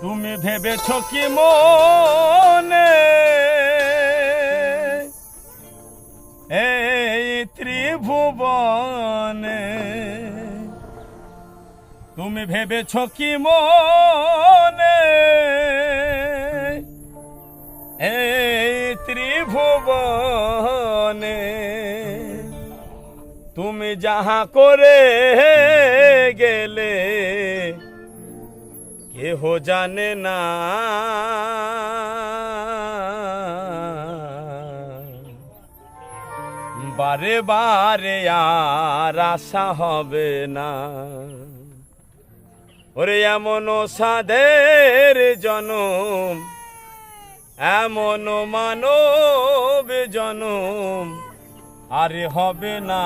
তুমি ভেবেছ কি মনে এই ত্রিভুবনে, তুমি ভেবেছ কি মনে এই ত্রিভুবনে, তুমি যাহা করে গেলে কেহ জানে না। বারে বারে আর আশা হবে না। ওরে এমন সাধের জনম, এমন মানব জনম আরে হবে না।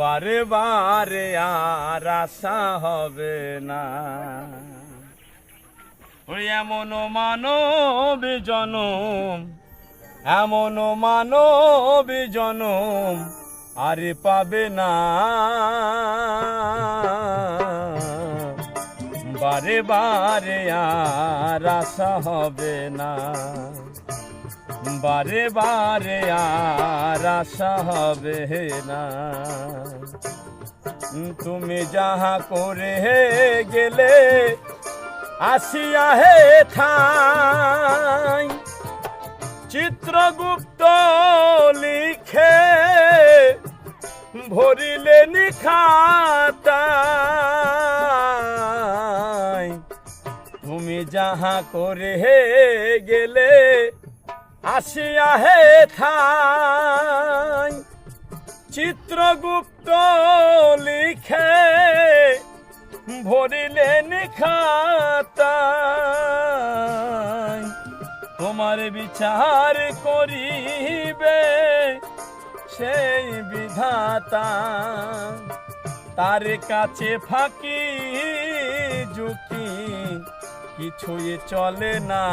বারে বারে আর আশা হবে না। ওই এমন মানব জনম, এমন মানব জনম আরে পাবে না। বারে বারে আর আশা হবে না। বারে বারে আর আশা হবে না। তুমি যাহা করে গেলে আসিয়া হে ঠাই, চিত্রগুপ্ত লিখে ভরিলে নিখাতায়। তুমি যাহা করে গেলে আসিয়া হে ঠাই, চিত্রগুপ্ত লিখে ভরিলে নিখাতায়। তোমার বিচার করিবে সেই বিধাতা, তার কাছে ফাঁকি ঝুঁকি কিছুই চলে না।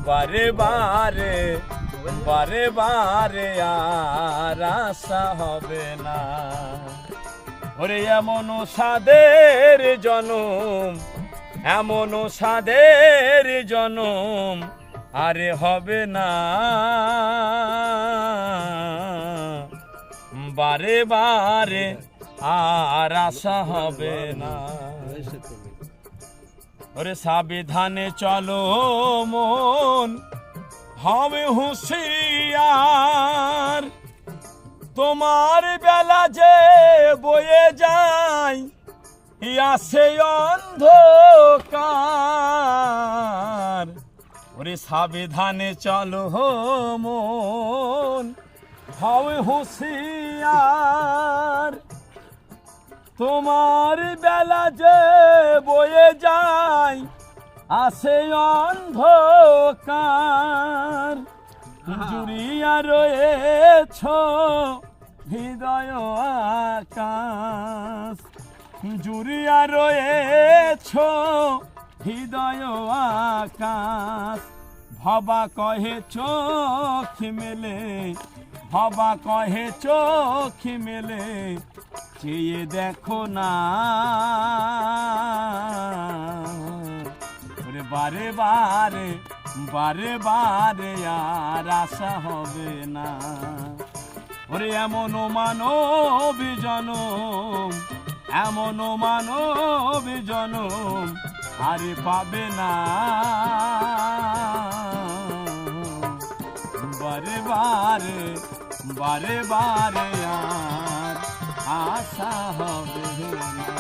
বারে বারে বারে বারে আর আশা হবে না। ওরে এমন সাধের জনম, এমন সাধের জনম আরে হবে না। বারে বারে আর আশা হবে না। ওরে সাবধানে চলো মন, হবে হুঁশিয়ার। তোমার বেলা যে বয়ে যায় আসে অন্ধকার। ওরে সাবধানে চলো মন, হবে হুঁশিয়ার। তোমার বেলা যে বয়ে যায় আসে অন্ধকার। জুড়িয়া রয়েছ হৃদয় আকাশ, জুড়িয়া রয়েছ হৃদয় আকাশ। ভবা কহে চোখ মেলে, ভবা কহে চোখ মেলে চেয়ে দেখো না। বারে বারে বারে বারে আর আশা হবে না। ওরে এমন মানব জনম, এমন মানব জনম আরে পাবে না। বারে বারে বারে বারে আর আশা হবে না।